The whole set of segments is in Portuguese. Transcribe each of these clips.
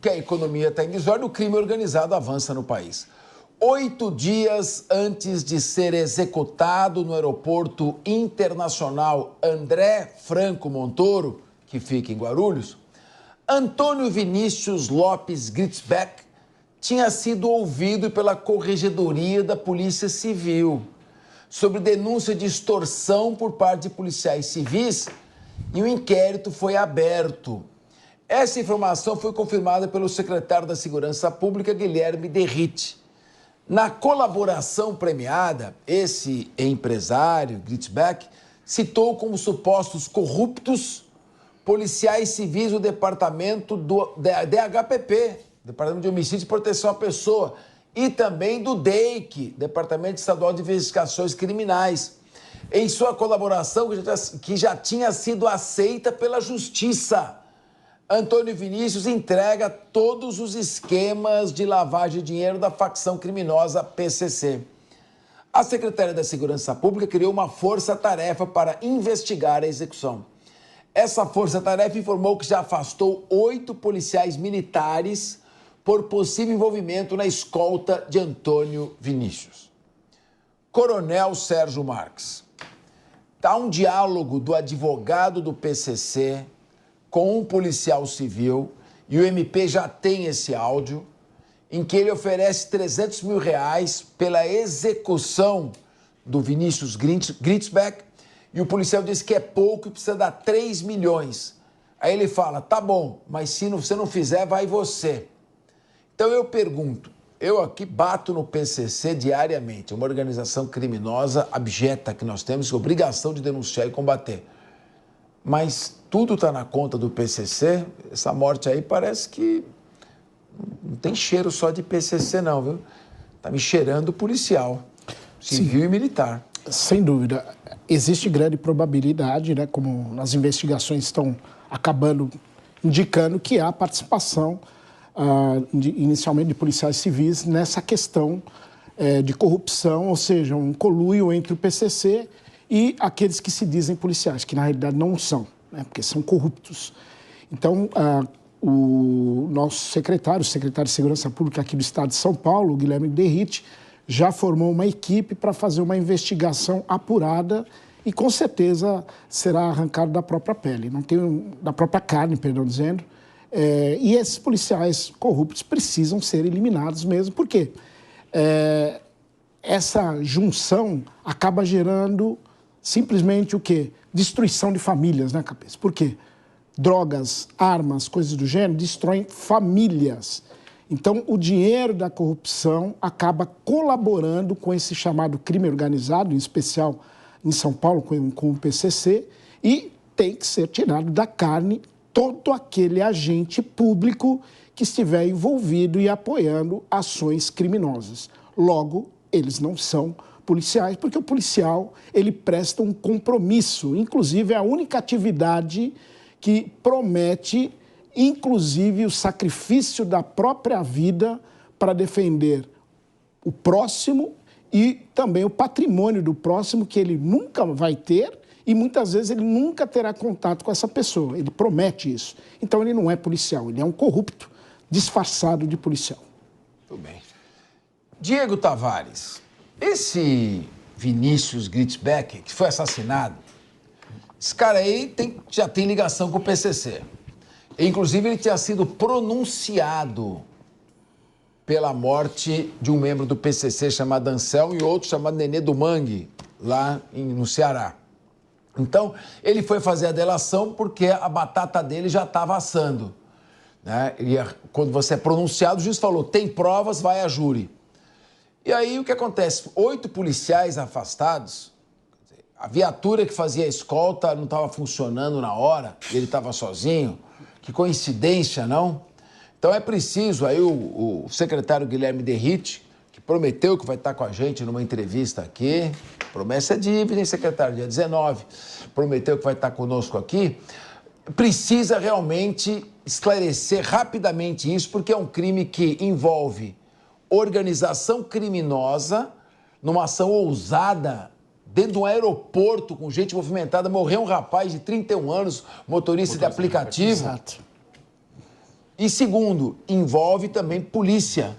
Que a economia está em desordem, o crime organizado avança no país. 8 dias antes de ser executado no aeroporto internacional André Franco Montoro, que fica em Guarulhos, Antônio Vinícius Lopes Gritzbeck tinha sido ouvido pela Corregedoria da Polícia Civil sobre denúncia de extorsão por parte de policiais civis e o inquérito foi aberto. Essa informação foi confirmada pelo secretário da Segurança Pública, Guilherme Derrite. Na colaboração premiada, esse empresário, Gritzbeck, citou como supostos corruptos policiais civis do departamento do DHPP, Departamento de Homicídio e Proteção à Pessoa, e também do DEIC, Departamento Estadual de Investigações Criminais, em sua colaboração que já tinha sido aceita pela Justiça. Antônio Vinícius entrega todos os esquemas de lavagem de dinheiro da facção criminosa PCC. A Secretaria da Segurança Pública criou uma força-tarefa para investigar a execução. Essa força-tarefa informou que já afastou 8 policiais militares por possível envolvimento na escolta de Antônio Vinícius. Coronel Sérgio Marques. Está um diálogo do advogado do PCC com um policial civil, e o MP já tem esse áudio, em que ele oferece R$300 mil pela execução do Vinícius Gritzbeck, e o policial diz que é pouco e precisa dar 3 milhões. Aí ele fala, tá bom, mas se você não fizer, vai você. Então eu pergunto, eu aqui bato no PCC diariamente, uma organização criminosa abjeta que nós temos obrigação de denunciar e combater. Mas tudo está na conta do PCC, essa morte aí parece que não tem cheiro só de PCC não, viu? Está me cheirando policial, civil e militar. Sem dúvida. Existe grande probabilidade, né, como as investigações estão acabando indicando, que há participação, inicialmente de policiais civis, nessa questão de corrupção, ou seja, um conluio entre o PCC e aqueles que se dizem policiais, que na realidade não são, né, porque são corruptos. Então, o nosso secretário de Segurança Pública aqui do Estado de São Paulo, o Guilherme Derrite, já formou uma equipe para fazer uma investigação apurada e, com certeza, será arrancado da própria pele, da própria carne, perdão dizendo. E esses policiais corruptos precisam ser eliminados mesmo, porque essa junção acaba gerando simplesmente o quê? Destruição de famílias, né, cabeça? Por quê? Drogas, armas, coisas do gênero destroem famílias. Então, o dinheiro da corrupção acaba colaborando com esse chamado crime organizado, em especial em São Paulo, com o PCC, e tem que ser tirado da carne todo aquele agente público que estiver envolvido e apoiando ações criminosas. Logo, eles não são policiais, porque o policial, ele presta um compromisso, inclusive é a única atividade que promete, inclusive, o sacrifício da própria vida para defender o próximo e também o patrimônio do próximo, que ele nunca vai ter e muitas vezes ele nunca terá contato com essa pessoa. Ele promete isso. Então ele não é policial, ele é um corrupto disfarçado de policial. Tudo bem. Diego Tavares, esse Vinícius Gritzbeck, que foi assassinado, esse cara aí já tem ligação com o PCC. Inclusive, ele tinha sido pronunciado pela morte de um membro do PCC chamado Anselmo e outro chamado Nenê do Mangue, lá no Ceará. Então, ele foi fazer a delação porque a batata dele já estava assando, né? Quando você é pronunciado, o juiz falou, tem provas, vai a júri. E aí, o que acontece? 8 policiais afastados, a viatura que fazia a escolta não estava funcionando na hora, ele estava sozinho. Que coincidência, não? Então é preciso, aí o secretário Guilherme Derrite, que prometeu que vai estar com a gente numa entrevista aqui, promessa é dívida, hein, secretário? Dia 19, prometeu que vai estar conosco aqui, precisa realmente esclarecer rapidamente isso, porque é um crime que envolve organização criminosa, numa ação ousada, dentro de um aeroporto com gente movimentada, morreu um rapaz de 31 anos, motorista de aplicativo. Exato. E segundo, envolve também polícia.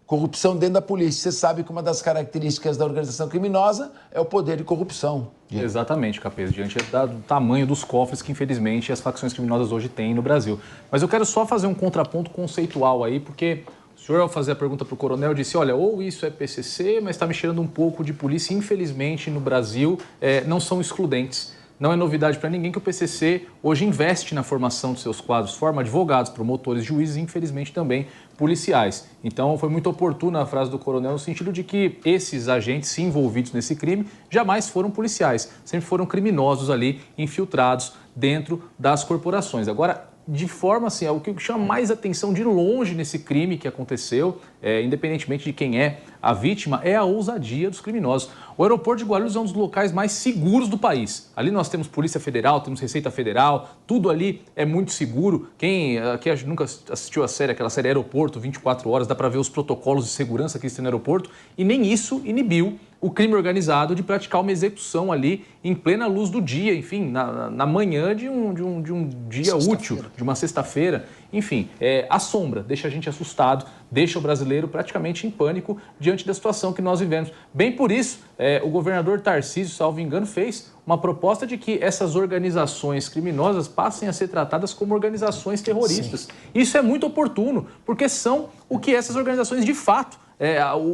Corrupção dentro da polícia. Você sabe que uma das características da organização criminosa é o poder de corrupção. Exatamente, Capês, diante do tamanho dos cofres que, infelizmente, as facções criminosas hoje têm no Brasil. Mas eu quero só fazer um contraponto conceitual aí, porque o senhor, ao fazer a pergunta para o coronel, disse, olha, ou isso é PCC, mas está me cheirando um pouco de polícia. Infelizmente, no Brasil, não são excludentes. Não é novidade para ninguém que o PCC hoje investe na formação dos seus quadros, forma advogados, promotores, juízes e, infelizmente, também policiais. Então, foi muito oportuna a frase do coronel no sentido de que esses agentes envolvidos nesse crime jamais foram policiais, sempre foram criminosos ali, infiltrados dentro das corporações. Agora, de forma assim, o que chama mais atenção de longe nesse crime que aconteceu, independentemente de quem é a vítima, é a ousadia dos criminosos. O aeroporto de Guarulhos é um dos locais mais seguros do país. Ali nós temos Polícia Federal, temos Receita Federal, tudo ali é muito seguro. Quem aqui nunca assistiu aquela série Aeroporto, 24 horas, dá para ver os protocolos de segurança que existem no aeroporto, e nem isso inibiu o crime organizado de praticar uma execução ali em plena luz do dia, enfim, na manhã de um dia útil, de uma sexta-feira. Enfim, assombra, deixa a gente assustado, deixa o brasileiro praticamente em pânico diante da situação que nós vivemos. Bem por isso, o governador Tarcísio, salvo engano, fez uma proposta de que essas organizações criminosas passem a ser tratadas como organizações terroristas. Sim. Isso é muito oportuno, porque são o que essas organizações de fato,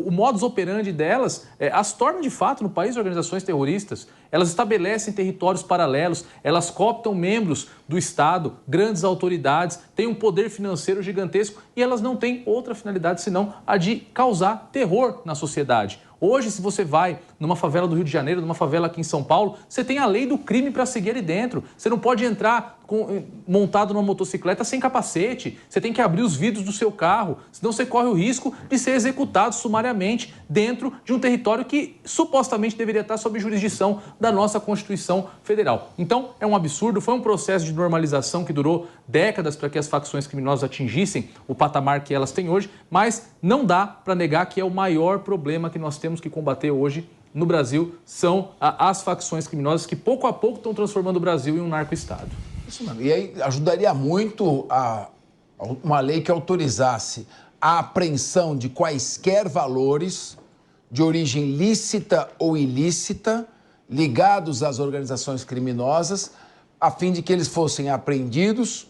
o modus operandi delas as torna de fato no país organizações terroristas. Elas estabelecem territórios paralelos, elas cooptam membros do Estado, grandes autoridades, têm um poder financeiro gigantesco e elas não têm outra finalidade senão a de causar terror na sociedade. Hoje, se você vai numa favela do Rio de Janeiro, numa favela aqui em São Paulo, você tem a lei do crime para seguir ali dentro. Você não pode entrar montado numa motocicleta sem capacete. Você tem que abrir os vidros do seu carro, senão você corre o risco de ser executado sumariamente dentro de um território que supostamente deveria estar sob jurisdição da nossa Constituição Federal. Então, é um absurdo, foi um processo de normalização que durou décadas para que as facções criminosas atingissem o patamar que elas têm hoje, mas não dá para negar que é o maior problema que nós temos que combater hoje no Brasil, são as facções criminosas que pouco a pouco estão transformando o Brasil em um narco-estado. Isso mesmo. E aí ajudaria muito uma lei que autorizasse a apreensão de quaisquer valores de origem lícita ou ilícita ligados às organizações criminosas, a fim de que eles fossem apreendidos,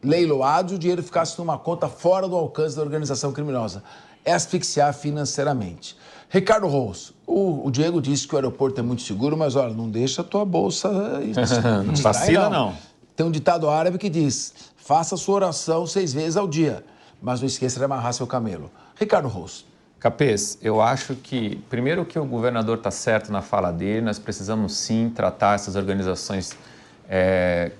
leiloados e o dinheiro ficasse numa conta fora do alcance da organização criminosa. É asfixiar financeiramente. Ricardo Rous, o Diego disse que o aeroporto é muito seguro, mas olha, não deixa a tua bolsa... Não vacila, não. Tem um ditado árabe que diz, faça sua oração 6 vezes ao dia, mas não esqueça de amarrar seu camelo. Ricardo Rous. Capês, eu acho que, primeiro que o governador está certo na fala dele, nós precisamos sim tratar essas organizações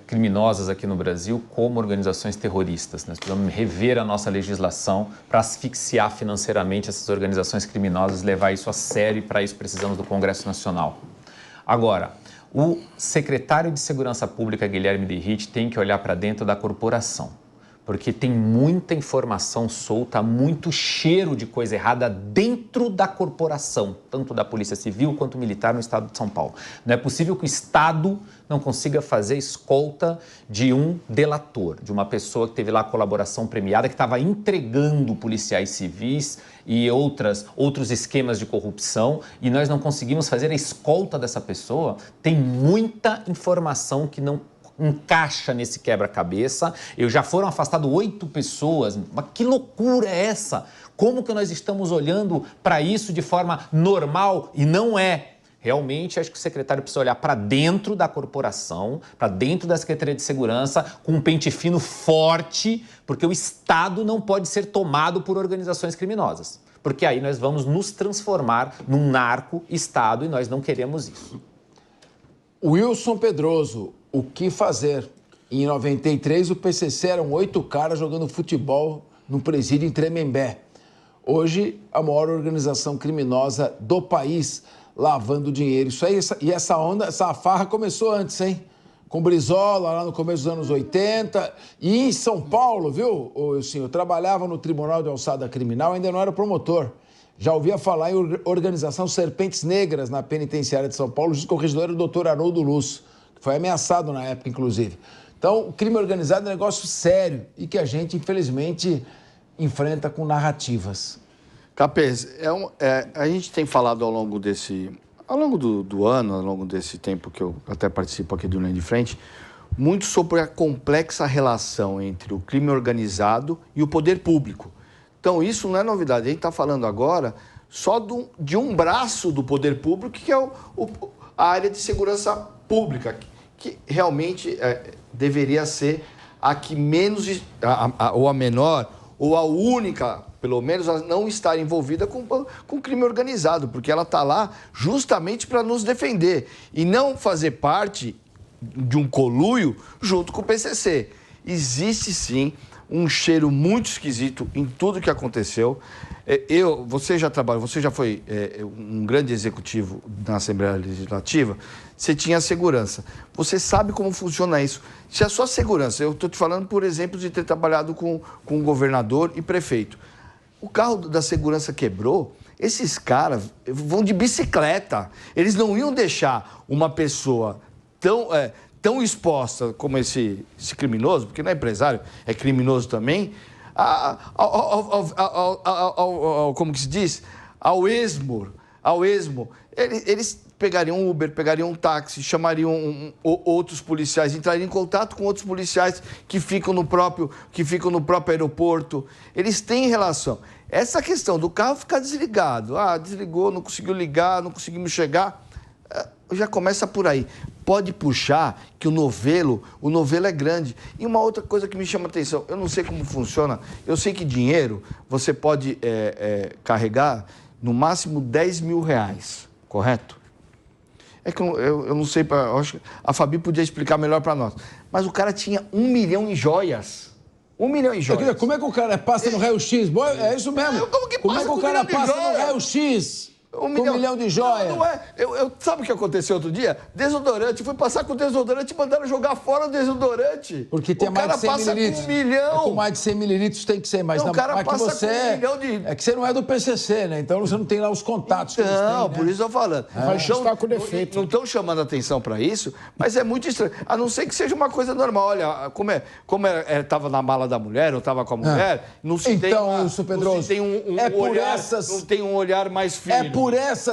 criminosas aqui no Brasil como organizações terroristas. Nós precisamos rever a nossa legislação para asfixiar financeiramente essas organizações criminosas e levar isso a sério, e para isso precisamos do Congresso Nacional. Agora, o secretário de Segurança Pública, Guilherme Derrite, tem que olhar para dentro da corporação, porque tem muita informação solta, muito cheiro de coisa errada dentro da corporação, tanto da Polícia Civil quanto militar no estado de São Paulo. Não é possível que o Estado não consiga fazer escolta de um delator, de uma pessoa que teve lá colaboração premiada, que estava entregando policiais civis e outros esquemas de corrupção, e nós não conseguimos fazer a escolta dessa pessoa. Tem muita informação que não encaixa nesse quebra-cabeça. Já foram afastadas 8 pessoas. Mas que loucura é essa? Como que nós estamos olhando para isso de forma normal e não é? Realmente, acho que o secretário precisa olhar para dentro da corporação, para dentro da Secretaria de Segurança, com um pente fino forte, porque o Estado não pode ser tomado por organizações criminosas. Porque aí nós vamos nos transformar num narco-Estado e nós não queremos isso. Wilson Pedroso, o que fazer? Em 93, o PCC eram 8 caras jogando futebol no presídio em Tremembé. Hoje, a maior organização criminosa do país, lavando dinheiro. Isso aí, essa onda, essa farra começou antes, hein? Com Brizola, lá no começo dos anos 80. E em São Paulo, viu, eu trabalhava no Tribunal de Alçada Criminal, ainda não era promotor. Já ouvia falar em organização Serpentes Negras na penitenciária de São Paulo, o corregedor era o doutor Haroldo Luz, que foi ameaçado na época, inclusive. Então, o crime organizado é um negócio sério e que a gente, infelizmente, enfrenta com narrativas. Capês, a gente tem falado ao longo do ano, ao longo desse tempo que eu até participo aqui do Linha de Frente, muito sobre a complexa relação entre o crime organizado e o poder público. Então, isso não é novidade. A gente está falando agora só de um braço do poder público, que é a área de segurança pública, que realmente deveria ser a que menos, ou a menor, ou a única, pelo menos, a não estar envolvida com crime organizado, porque ela está lá justamente para nos defender e não fazer parte de um conluio junto com o PCC. Existe, sim, um cheiro muito esquisito em tudo que aconteceu. Você já foi um grande executivo na Assembleia Legislativa, você tinha segurança. Você sabe como funciona isso. Se a sua segurança, eu estou te falando, por exemplo, de ter trabalhado com governador e prefeito. O carro da segurança quebrou, esses caras vão de bicicleta. Eles não iam deixar uma pessoa tão exposta como esse criminoso, porque não é empresário, é criminoso também, como que se diz? Ao esmo. Eles pegariam um Uber, pegariam um táxi, chamariam outros policiais, entrariam em contato com outros policiais que ficam no próprio aeroporto. Eles têm relação. Essa questão do carro ficar desligado, desligou, não conseguiu ligar, não conseguimos chegar, já começa por aí. Pode puxar que o novelo é grande. E uma outra coisa que me chama a atenção, eu não sei como funciona, eu sei que dinheiro você pode carregar no máximo 10 mil reais, correto? É que eu não sei, eu acho que a Fabi podia explicar melhor para nós. Mas o cara tinha 1 milhão em joias. 1 milhão em joias. Como é que o cara passa no raio-x? É isso mesmo. Como é que o cara passa no raio-x? 1 milhão de joias. Não é. Sabe o que aconteceu outro dia? Desodorante. Fui passar com desodorante e mandaram jogar fora o desodorante. Porque tem mais de 100 mililitros. Com 1 milhão. Com mais de 100 mililitros tem que ser mais. O cara passa com 1 milhão de... É que você não é do PCC, né? Então você não tem lá os contatos que eles têm, né? Por isso eu tô falando. Mas está com defeito. Não estão chamando atenção para isso, mas é muito estranho. A não ser que seja uma coisa normal. Olha, como estava na mala da mulher, ou estava com a mulher, não se tem Pedroso, não tem um olhar mais fino. É por essa